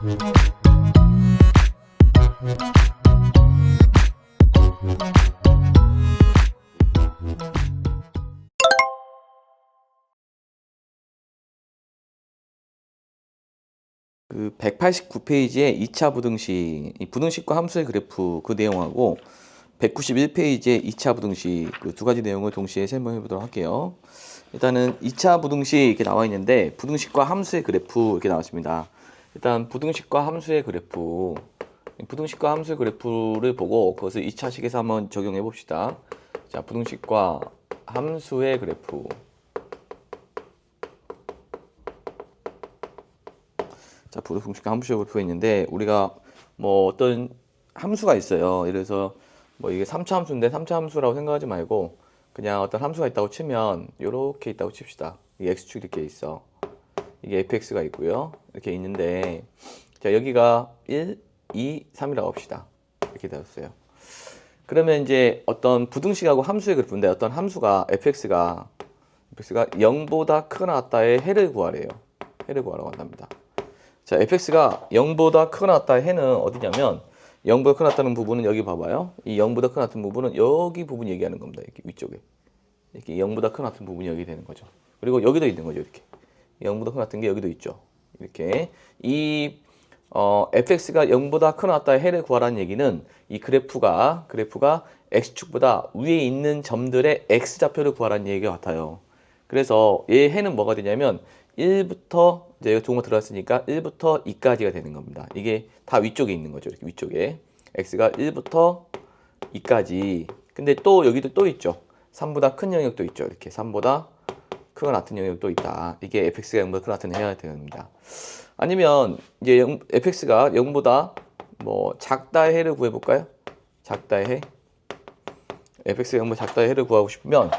그 189페이지의 2차 부등식, 이 부등식과 함수의 그래프 그 내용하고 191페이지의 2차 부등식 그 두 가지 내용을 동시에 설명해 보도록 할게요. 일단은 2차 부등식 이렇게 나와 있는데 부등식과 함수의 그래프 이렇게 나왔습니다. 일단 부등식과 함수의 그래프, 부등식과 함수의 그래프를 보고 그것을 2차식에서 한번 적용해 봅시다. 자, 부등식과 함수의 그래프. 자, 부등식과 함수의 그래프가 있는데 우리가 뭐 어떤 함수가 있어요. 예를 들어서 뭐 이게 3차 함수인데 3차 함수라고 생각하지 말고 그냥 어떤 함수가 있다고 치면 이렇게 있다고 칩시다. 이게 x축 이렇게 있어. 이게 fx가 있고요. 이렇게 있는데 자, 여기가 1, 2, 3이라고 합시다. 이렇게 되었어요. 그러면 이제 어떤 부등식하고 함수의 그래프인데 어떤 함수가 fx가 0보다 크거나 같다의 해를 구하래요. 해를 구하라고 한답니다. 자, fx가 0보다 크거나 같다의 해는 어디냐면 0보다 크거나 같다는 부분은 여기 봐봐요. 이 0보다 크거나 같은 부분은 여기 부분 얘기하는 겁니다. 이렇게 위쪽에. 이렇게 0보다 크거나 같은 부분이 여기 되는 거죠. 그리고 여기도 있는 거죠. 이렇게. 0보다 크거나 같은 게 여기도 있죠. 이렇게. 이 fx가 0보다 크거나 같다의 해를 구하라는 얘기는 이 그래프가 x축보다 위에 있는 점들의 x좌표를 구하라는 얘기가 같아요. 그래서 얘 해는 뭐가 되냐면 1부터 이제 좋은 거 들어갔으니까 1부터 2까지가 되는 겁니다. 이게 다 위쪽에 있는 거죠. 이렇게 위쪽에 x가 1부터 2까지. 근데 또 여기도 또 있죠. 3보다 큰 영역도 있죠. 이렇게 3보다 크거나 같은 영역도 있다. 이게 fx가 0보다 크거나 같은 해야 됩니다. 아니면 이제 fx가 0보다 뭐 작다의 해를 구해 볼까요? 작다의 해. fx가 0보다 작다의 해를 구하고 싶으면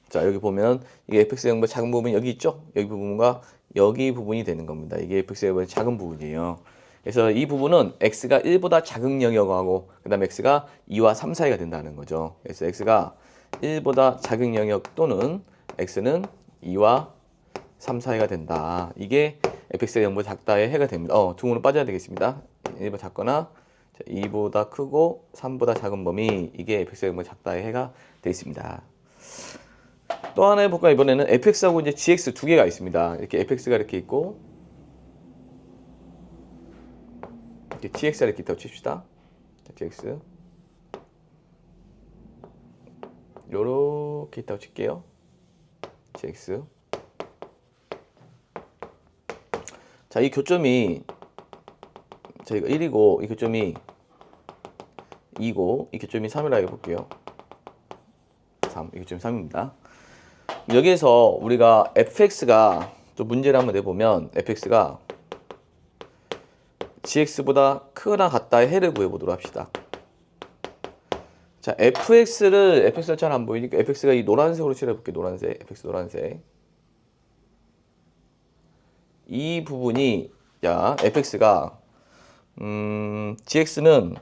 자, 여기 보면 이게 fx의 0보다 작은 부분이 여기 있죠? 여기 부분과 여기 부분이 되는 겁니다. 이게 fx의 0보다 작은 부분이에요. 그래서 이 부분은 x가 1보다 작은 영역하고 그 다음에 x가 2와 3 사이가 된다는 거죠. 그래서 x가 1보다 작은 영역 또는 x는 2와 3 사이가 된다. 이게 fx의 0보다 작다의 해가 됩니다. 둥으로 빠져야 되겠습니다. 1보다 작거나 2보다 크고 3보다 작은 범위, 이게 fx의 0보다 작다의 해가 되어 있습니다. 또 하나 해볼까? 이번에는 fx하고 이제 gx 두 개가 있습니다. 이렇게 fx가 이렇게 있고 이렇게 gx가 이렇게 있다고 칩시다. gx 요렇게 있다고 칠게요. gx. 자, 이 교점이 저희가 1이고 이 교점이 2고 이 교점이 3이라고 해볼게요. 3, 이 교점이 3입니다. 여기에서 우리가 fx가 또 문제를 한번 내보면 fx가 gx보다 크거나 같다의 해를 구해보도록 합시다. 자, fx를 잘 안 보이니까 fx가 이 노란색으로 칠해볼게요. 노란색, fx 노란색. 이 부분이 자, fx가 gx는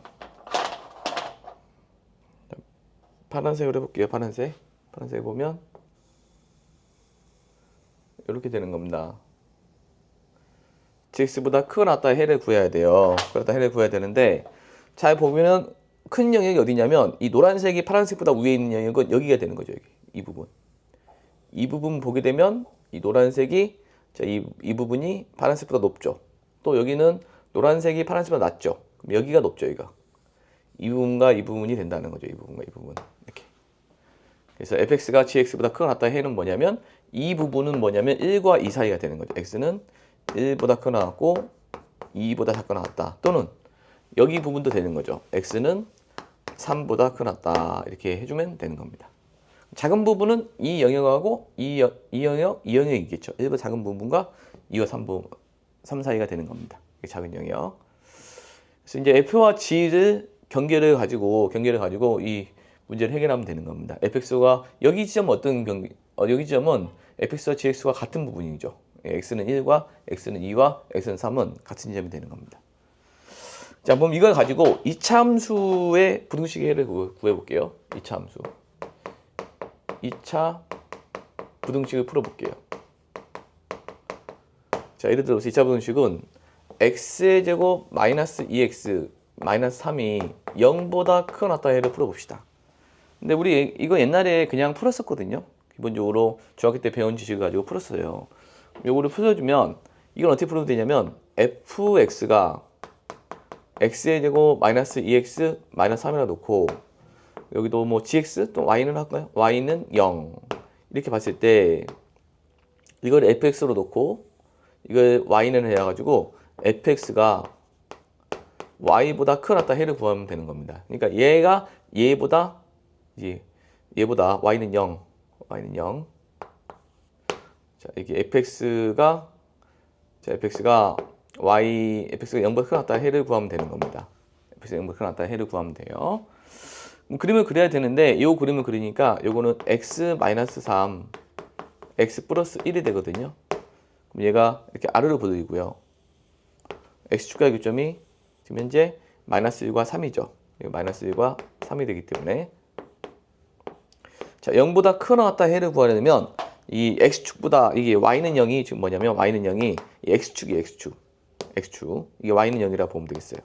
파란색으로 해볼게요. 파란색 보면 이렇게 되는 겁니다. gx보다 크거나 같다의 해를 구해야 돼요. 그렇다 해를 구해야 되는데 잘 보면은 큰 영역이 어디냐면 이 노란색이 파란색보다 위에 있는 영역은 여기가 되는 거죠. 여기. 이 부분 보게 되면 이 노란색이 자, 이 부분이 파란색보다 높죠. 또 여기는 노란색이 파란색보다 낮죠. 그럼 여기가 높죠. 여기가. 이 부분과 이 부분이 된다는 거죠. 이 부분과 이 부분. 이렇게. 그래서 fx가 gx보다 크거나 같다의 해는 뭐냐면 이 부분은 뭐냐면 1과 2 사이가 되는 거죠. x는 1보다 크거나 같고 2보다 작거나 같다. 또는 여기 부분도 되는 거죠. x는 3보다 크거나 같다. 이렇게 해주면 되는 겁니다. 작은 부분은 이 영역하고 이 영역이 있겠죠. 1보다 작은 부분과 2와 3 사이가 되는 겁니다. 작은 영역. 그래서 이제 f와 g를 경계를 가지고 이 문제를 해결하면 되는 겁니다. fx가 여기 지점은 여기 지점은 fx와 gx가 같은 부분이죠. x는 1과 x는 2와 x는 3은 같은 지점이 되는 겁니다. 자, 그럼 이걸 가지고 2차 함수의 부등식의 해를 구해볼게요. 2차 함수. 2차 부등식을 풀어볼게요. 자, 예를 들어서 2차 부등식은 x의 제곱 마이너스 2x 마이너스 3이 0보다 크거나 같다 해를 풀어봅시다. 근데 우리 이거 옛날에 그냥 풀었었거든요. 기본적으로 중학교 때 배운 지식을 가지고 풀었어요. 요거를 풀어주면 이건 어떻게 풀면 되냐면 fx가 x의 제곱 마이너스 2x 마이너스 3이라 놓고 여기도 뭐 gx 또 y는 할까요? y는 0 이렇게 봤을 때 이걸 fx로 놓고 이걸 y는 해가지고 fx가 y보다 크거나 같다 해를 구하면 되는 겁니다. 그러니까 얘가 얘보다 y는 0 y는 0. 자, 이게 fx가 fx가 0보다 크거나 같다 해를 구하면 되는 겁니다. fx가 0보다 크거나 같다 해를 구하면 돼요. 그림을 그려야 되는데 이 그림을 그리니까 요거는 x-3 x 플러스 1이 되거든요. 그럼 얘가 이렇게 아래로 보이고요. x축과의 교점이 지금 현재 마이너스 1과 3이죠. 마이너스 1과 3이 되기 때문에 자 0보다 크거나 같다 해를 구하려면 이 x축보다 이게 y는 0이 지금 뭐냐면 y는 0이 이 x축이 x축 이게 y는 0이라 보면 되겠어요.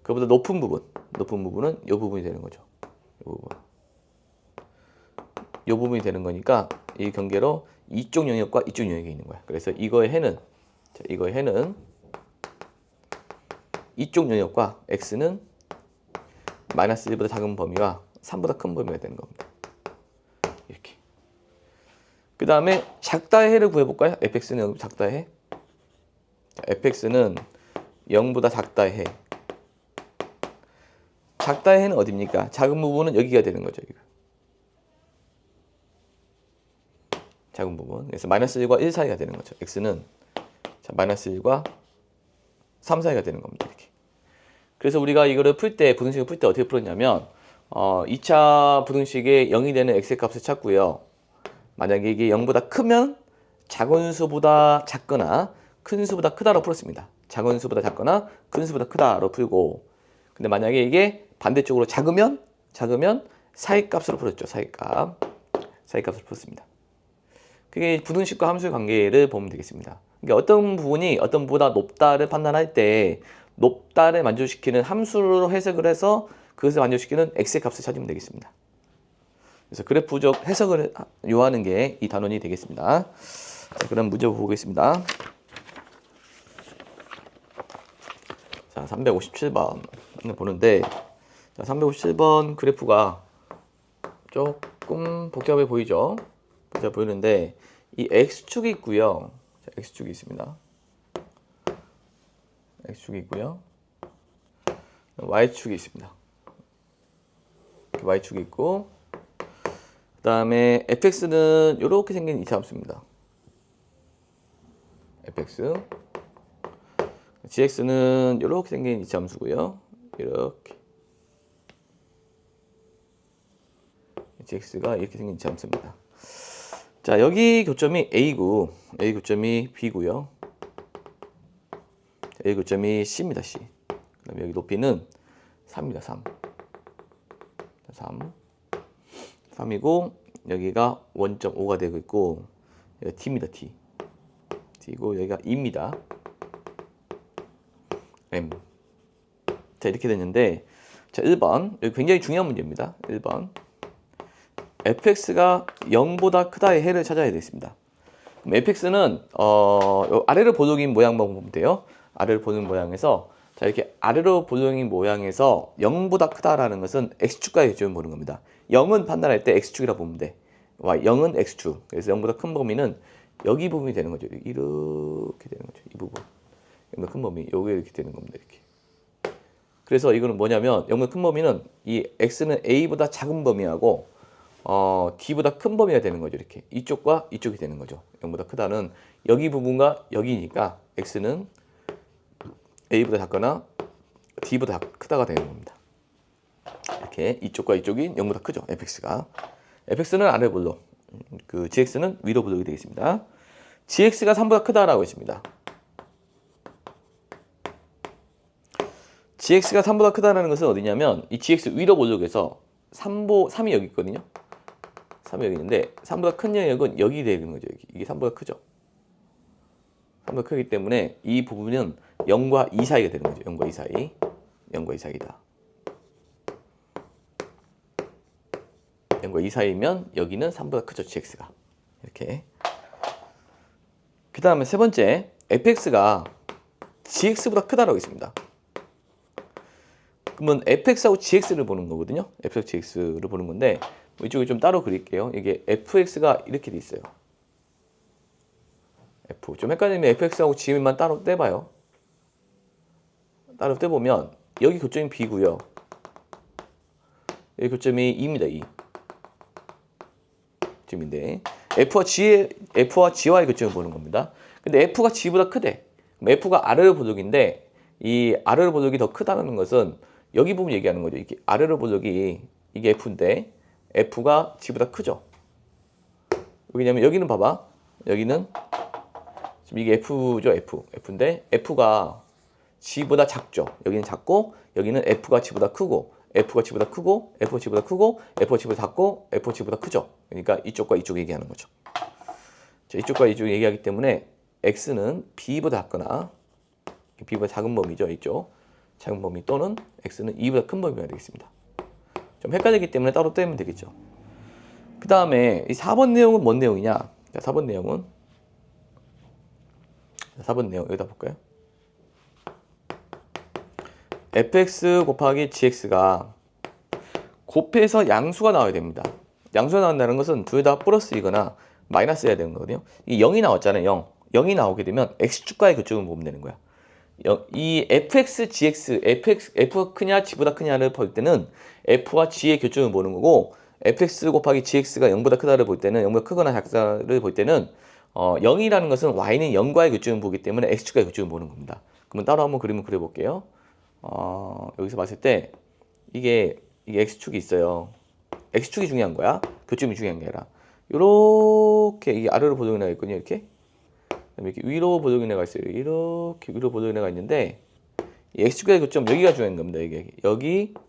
그보다 높은 부분은 이 부분이 되는 거죠. 이 부분이 되는 거니까 이 경계로 이쪽 영역과 이쪽 영역이 있는 거야. 그래서 이거의 해는 이쪽 영역과 x는 마이너스 1보다 작은 범위와 3보다 큰 범위가 되는 겁니다. 이렇게. 그 다음에 작다의 해를 구해볼까요? fx는 작다의 해. fx는 0보다 작다의 해. 작다의 해는 어디입니까? 작은 부분은 여기가 되는 거죠. 여기가. 작은 부분. 그래서 마이너스 1과 1 사이가 되는 거죠. x는 자, 마이너스 1과 3 사이가 되는 겁니다. 이렇게. 그래서 우리가 이거를 풀 때, 부등식을 풀 때 어떻게 풀었냐면 2차 부등식에 0이 되는 x의 값을 찾고요. 만약에 이게 0보다 크면 작은 수보다 작거나 큰 수보다 크다로 풀었습니다. 작은 수보다 작거나 큰 수보다 크다로 풀고 근데 만약에 이게 반대쪽으로 작으면 사이값으로 풀었죠. 사이값으로 풀었습니다. 그게 부등식과 함수의 관계를 보면 되겠습니다. 그러니까 어떤 부분이 어떤 부분보다 높다를 판단할 때 높다를 만족시키는 함수로 해석을 해서 그것을 만족시키는 x의 값을 찾으면 되겠습니다. 그래서 그래프적 해석을 요하는 게 이 단원이 되겠습니다. 자, 그럼 문제 보겠습니다. 자, 357번 보는데 자, 357번 그래프가 조금 복잡해 보이죠? 복잡해 보이는데 이 x축이 있고요. 자, x축이 있습니다. x축이 있고요. y축이 있습니다. y축이 있고 그 다음에 fx는 이렇게 생긴 이차함수입니다. fx gx는 이렇게 생긴 이차함수고요. 이렇게 gx가 이렇게 생긴 이차함수입니다. 자, 여기 교점이 a고 a 교점이 b고요. a 교점이 c입니다. c. 그다음에 여기 높이는 3입니다. 3이고 여기가 1.5가 되고 있고 여기가 t입니다. t고 여기가 2입니다. m. 자, 이렇게 됐는데 자, 1번 여기 굉장히 중요한 문제입니다. 1번 fx가 0보다 크다의 해를 찾아야 되겠습니다. 그럼 fx는 아래로 볼록인 모양만 보면 돼요. 아래로 보는 모양에서 자, 이렇게 아래로 볼록인 모양에서 0보다 크다라는 것은 x축과의 교점을 보는 겁니다. 0은 판단할 때 x축이라 보면 돼. 0은 x축. 그래서 0보다 큰 범위는 여기 부분이 되는 거죠. 이렇게 되는 거죠. 이 부분. 0보다 큰 범위. 여기 이렇게 되는 겁니다. 이렇게. 그래서 이거는 뭐냐면 0보다 큰 범위는 이 x는 a보다 작은 범위하고 d보다 큰 범위가 되는 거죠. 이렇게. 이쪽과 이쪽이 되는 거죠. 0보다 크다는 여기 부분과 여기니까 x는 a보다 작거나 d보다 크다가 되는 겁니다. 이렇게 이쪽과 이쪽이 0보다 크죠. fx는 아래 볼록, 그 gx는 위로 볼록이 되겠습니다. gx가 3보다 크다라고 했습니다. gx가 3보다 크다라는 것은 어디냐면 이 gx 위로 볼록에서 3이 여기 있거든요. 3이 여기 있는데 3보다 큰 영역은 여기 되는 거죠. 이게 3보다 크죠. 3보다 크기 때문에 이 부분은 0과 2 사이가 되는 거죠. 0과 2 사이. 0과 2 사이다. 0과 2 사이면 여기는 3보다 크죠. gx가. 이렇게. 그 다음에 세 번째, fx가 gx보다 크다라고 있습니다. 그러면 fx하고 gx를 보는 거거든요. fx하고 gx를 보는 건데 이쪽에 좀 따로 그릴게요. 이게 fx가 이렇게 돼 있어요. f. 좀 헷갈리면 fx하고 g만 따로 떼봐요. 따로 떼보면 여기 교점이 b고요. 여기 교점이 2입니다. 2. 교점인데 f와 g와의 교점을 보는 겁니다. 근데 f가 g보다 크대. 그럼 f가 아르르 보적인데 이 아르르 보적이 더 크다는 것은 여기 부분 얘기하는 거죠. 이게 아르르 보적이 이게 f인데 f가 g보다 크죠. 왜냐면 여기는 봐봐. 여기는 지금 이게 f죠. f인데 f가 g보다 작죠. 여기는 작고 여기는 f가 g보다 크고 f가 g보다 크고 f가 g보다 크고 f가 g보다 작고 f가 g보다 크죠. 그러니까 이쪽과 이쪽 얘기하는 거죠. 자, 이쪽과 이쪽 얘기하기 때문에 x는 b보다 작거나 b보다 작은 범위죠. 이쪽 작은 범위 또는 x는 2보다 큰 범위가 되겠습니다. 좀 헷갈리기 때문에 따로 떼면 되겠죠. 그 다음에 이 4번 내용은 뭔 내용이냐? 자, 4번 내용 여기다 볼까요? fx 곱하기 gx가 곱해서 양수가 나와야 됩니다. 양수가 나온다는 것은 둘 다 플러스이거나 마이너스여야 되는 거거든요. 이 0이 나왔잖아요. 0이 나오게 되면 x축과의 교점을 보면 되는 거야. 이 fx, gx, f가 크냐 g보다 크냐를 볼 때는 f와 g의 교점을 보는 거고 fx 곱하기 gx가 0보다 크다를 볼 때는 0보다 크거나 작다를 볼 때는 0이라는 것은 y는 0과의 교점을 보기 때문에 x축과의 교점을 보는 겁니다. 그러면 따로 한번 그림을 그려볼게요. 여기서 봤을 때 이게 x축이 있어요. x축이 중요한 거야. 교점이 중요한 게 아니라 이렇게 이게 아래로 보정이 나가 있거든요. 이렇게 위로 보정이 나가 있어요. 이렇게 위로 보정이 나가 있는데 이 x축과의 교점 여기가 중요한 겁니다. 이게 여기가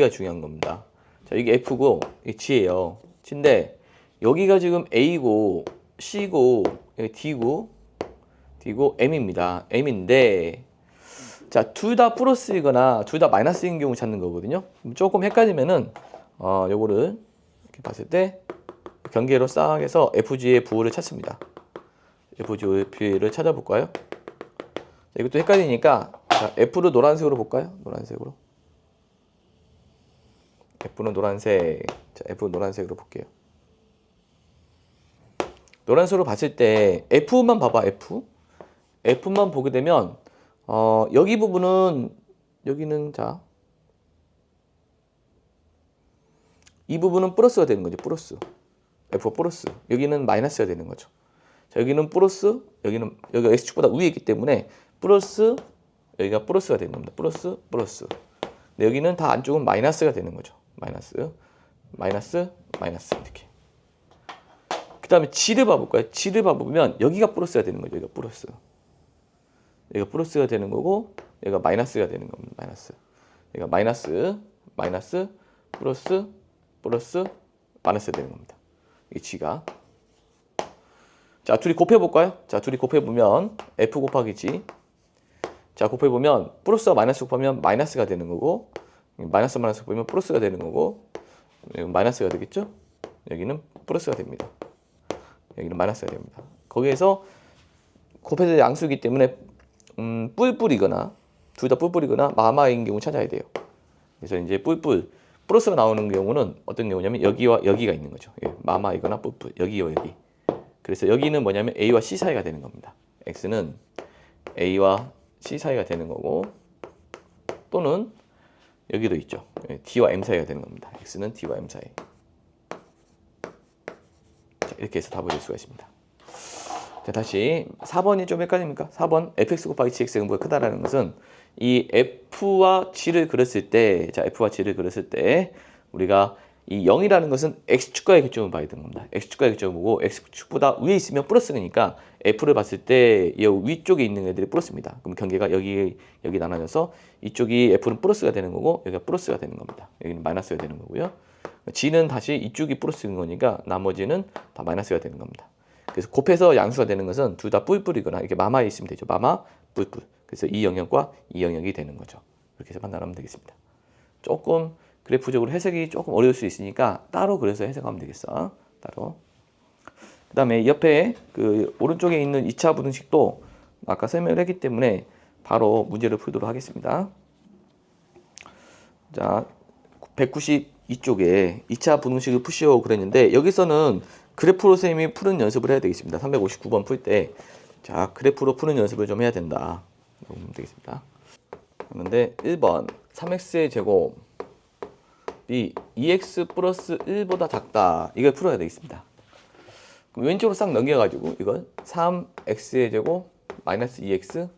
중요한 겁니다. 자, 이게 f고 이게 g예요. g인데 여기가 지금 a고 c고 여기 d고 m입니다. m인데 자, 둘 다 플러스이거나 둘 다 마이너스인 경우 찾는 거거든요. 조금 헷갈리면은 요거를 이렇게 봤을 때 경계로 싹 해서 FG의 부호를 찾습니다. FG의 찾아볼까요? 자, 이것도 헷갈리니까 자, F를 노란색으로 볼까요? 노란색으로. F는 노란색. 자, F는 노란색으로 볼게요. 노란색으로 봤을 때 F만 봐봐. F만 보게 되면 여기 부분은 여기는 자 이 부분은 플러스가 되는 거죠. 플러스. F가 플러스. 여기는 마이너스가 되는 거죠. 자, 여기는 플러스, 여기가 x축보다 위에 있기 때문에 플러스, 여기가 플러스가 되는 겁니다. 플러스. 근데 여기는 다 안쪽은 마이너스가 되는 거죠. 마이너스 이렇게. 그 다음에 g를 봐볼까요? g를 봐보면 여기가 플러스가 되는 거죠. 여기가 플러스. 여기가 플러스가 되는 거고 여기가 마이너스가 되는 겁니다. 여기가 마이너스, 플러스, 마이너스가 되는 겁니다. 이게 g가. 자, 둘이 곱해볼까요? 자, 둘이 곱해보면 f 곱하기 g. 자, 곱해보면 플러스와 마이너스 곱하면 마이너스가 되는 거고 마이너스 곱하면 플러스가 되는 거고 여기는 마이너스가 되겠죠? 여기는 플러스가 됩니다. 여기는 마이너스가 됩니다. 거기에서 곱해서 양수이기 때문에 뿔뿔이거나 둘 다 뿔뿔이거나 마마인 경우 찾아야 돼요. 그래서 이제 플러스가 나오는 경우는 어떤 경우냐면 여기와 여기가 있는 거죠. 예, 마마이거나 뿔뿔 여기와 여기. 그래서 여기는 뭐냐면 A와 C 사이가 되는 겁니다. X는 A와 C 사이가 되는 거고 또는 여기도 있죠. D와 M 사이가 되는 겁니다. X는 D와 M 사이. 자, 이렇게 해서 답을 낼 수가 있습니다. 자, 다시 4번이 좀 헷갈립니까? 4번 fx 곱하기 gx가 0보다 크다라는 것은 이 f와 g를 그렸을 때 우리가 이 0이라는 것은 x축과의 교점을 봐야 되는 겁니다. x축과의 교점을 보고 x축보다 위에 있으면 플러스니까 f를 봤을 때 이 위쪽에 있는 애들이 플러스입니다. 그럼 경계가 여기 나눠져서 이쪽이 f는 플러스가 되는 거고 여기가 플러스가 되는 겁니다. 여기는 마이너스가 되는 거고요. g는 다시 이쪽이 플러스인 거니까 나머지는 다 마이너스가 되는 겁니다. 그래서 곱해서 양수가 되는 것은 둘 다 뿔뿔이거나 이렇게 마마에 있으면 되죠. 마마, 뿔뿔. 그래서 이 영역과 이 영역이 되는 거죠. 이렇게 해서 판단하면 되겠습니다. 조금 그래프적으로 해석이 조금 어려울 수 있으니까 따로 그래서 해석하면 되겠어. 따로. 그 다음에 옆에 그 오른쪽에 있는 2차 부등식도 아까 설명을 했기 때문에 바로 문제를 풀도록 하겠습니다. 자, 192쪽에 2차 부등식을 푸시오 그랬는데 여기서는 그래프로 쌤이 푸는 연습을 해야 되겠습니다. 359번 풀 때 자, 그래프로 푸는 연습을 좀 해야 된다. 보면 되겠습니다. 그런데 1번 3x의 제곱이 2x 플러스 1보다 작다. 이걸 풀어야 되겠습니다. 그럼 왼쪽으로 싹 넘겨가지고 이걸 3x의 제곱 마이너스 2x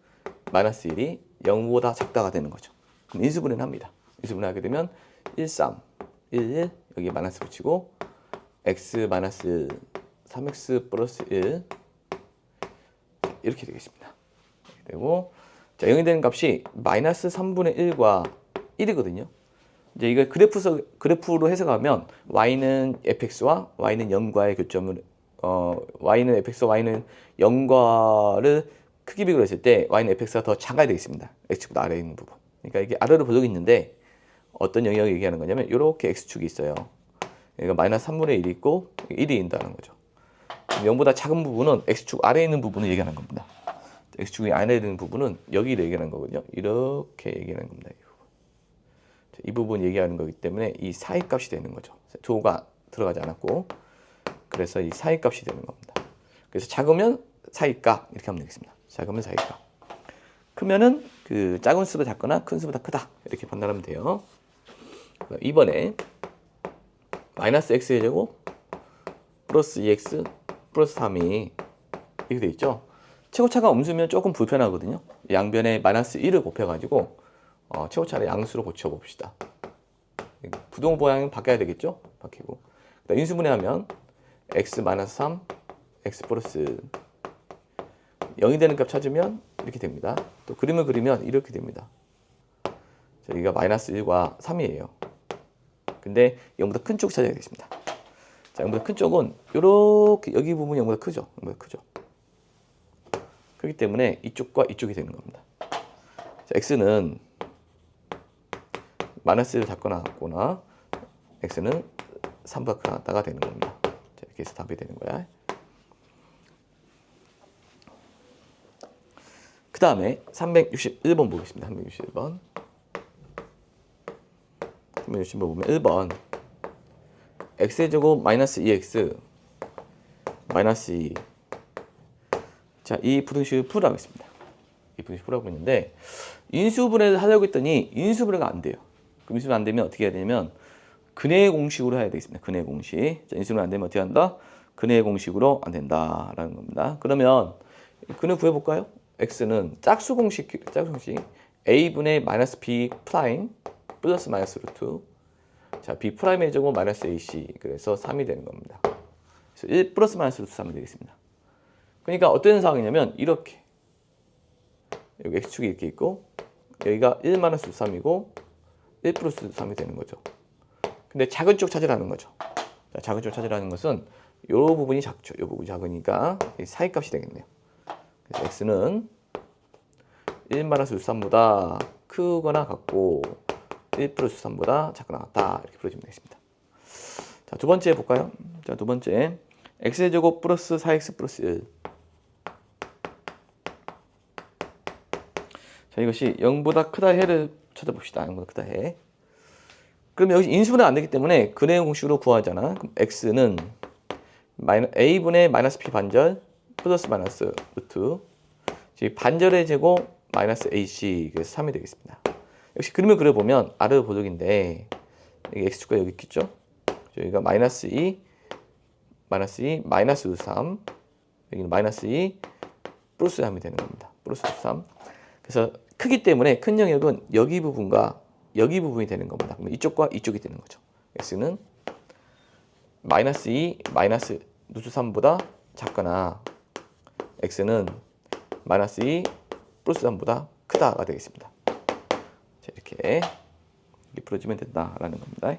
마이너스 1이 0보다 작다가 되는 거죠. 그럼 인수분해는 합니다. 인수분해하게 되면 1, 3, 1, 1 여기 마이너스 붙이고 x 마이너스 3x 플러스 1 이렇게 되겠습니다. 이렇게 되고 자, 0이 되는 값이 마이너스 3분의 1과 1이거든요. 이제 이걸 그래프로 해석하면 y는 fx와 y는 0과의 교점을 y는 fx와 y는 0과를 크기 비교를 했을 때 y는 fx가 더 작아야 되겠습니다. x축보다 아래에 있는 부분. 그러니까 이게 아래로 보여지고 있는데 어떤 영역을 얘기하는 거냐면 이렇게 x축이 있어요. 그러니까 마이너스 3분의 1이 있고 1이 있다는 거죠. 0보다 작은 부분은 x축 아래에 있는 부분을 얘기하는 겁니다. x축이 아래에 있는 부분은 여기를 얘기하는 거거든요. 이렇게 얘기하는 겁니다. 이 부분 얘기하는 거기 때문에 이 사이값이 되는 거죠. 조가 들어가지 않았고 그래서 이 사이값이 되는 겁니다. 그래서 작으면 사이값 이렇게 하면 되겠습니다. 작으면 사이값. 크면은 그 작은 수보다 작거나 큰 수보다 크다 이렇게 판단하면 돼요. 이번에 마이너스 x의 제곱 플러스 2x 플러스 3이 이렇게 돼 있죠. 최고차가 음수면 조금 불편하거든요. 양변에 마이너스 1을 곱해가지고 최고차를 양수로 고쳐봅시다. 부동 모양은 바뀌어야 되겠죠? 바뀌고 인수분해하면 x 마이너스 3 x 플러스 0이 되는 값 찾으면 이렇게 됩니다. 또 그림을 그리면 이렇게 됩니다. 자, 여기가 마이너스 1과 3이에요. 근데 0보다 큰 쪽 찾아야겠습니다. 자, 0보다 큰 쪽은 이렇게 여기 부분이 0보다 크죠. 0보다 크죠. 그렇기 때문에 이쪽과 이쪽이 되는 겁니다. 자, x는 마이너스 1을 작거나 같거나 x는 3보다 크다가 되는 겁니다. 자, 이렇게 해서 답이 되는 거야. 그 다음에 361번 보겠습니다. 361번. 361번 보면 1번 x의 제곱 마이너스 2x 마이너스 2 자, 이 부등식을 풀으라고 했습니다. 이 부등식 풀라고 했는데 인수분해를 하려고 했더니 인수분해가 안 돼요. 그럼 인수분해 안 되면 어떻게 해야 되냐면 근해의 공식으로 해야 되겠습니다. 근해의 공식. 자, 인수분해 안 되면 어떻게 한다? 근해의 공식으로 안 된다라는 겁니다. 그러면 근해 구해볼까요? x는 짝수 공식 a분의 마이너스 b 프라임 플러스 마이너스 루트 자, b 프라임의 제곱 마이너스 ac 그래서 3이 되는 겁니다. 그래서 1 플러스 마이너스 루트 3이 되겠습니다. 그러니까 어떤 상황이냐면 이렇게 여기 x축이 이렇게 있고 여기가 1 마이너스 루트 3이고 1 플러스 루트 3이 되는 거죠. 근데 작은 쪽 찾으라는 거죠. 자, 작은 쪽 찾으라는 것은 이 부분이 작죠. 이 부분이 작으니까 사이값이 되겠네요. 그래서 x는 1 마이너스 루트 3보다 크거나 같고 1 플러스 3보다 작거나 같다. 이렇게 풀어주면 되겠습니다. 자, 두 번째 볼까요? 자, 두 번째 x의 제곱 플러스 4x 플러스 1 자, 이것이 0보다 크다 해를 찾아봅시다. 0보다 크다 해. 그럼 여기 인수분해 안 되기 때문에 근해의 공식으로 구하잖아. 그럼 x는 a분의 마이너스 p 반절 플러스 마이너스 루트 반절의 제곱 마이너스 ac 그래서 3이 되겠습니다. 역시 그림을 그려보면 아래로 보적인데 여기 x축과 여기 있겠죠? 여기가 마이너스 2 마이너스 2 마이너스 루트 3 여기는 마이너스 2 플러스 3이 되는 겁니다. 플러스 루트 3 그래서 크기 때문에 큰 영역은 여기 부분과 여기 부분이 되는 겁니다. 그러면 이쪽과 이쪽이 되는 거죠. x는 마이너스 2 마이너스 루트 3보다 작거나 x는 마이너스 2 플러스 3보다 크다가 되겠습니다. 자, 이렇게 풀어주면 된다라는 겁니다.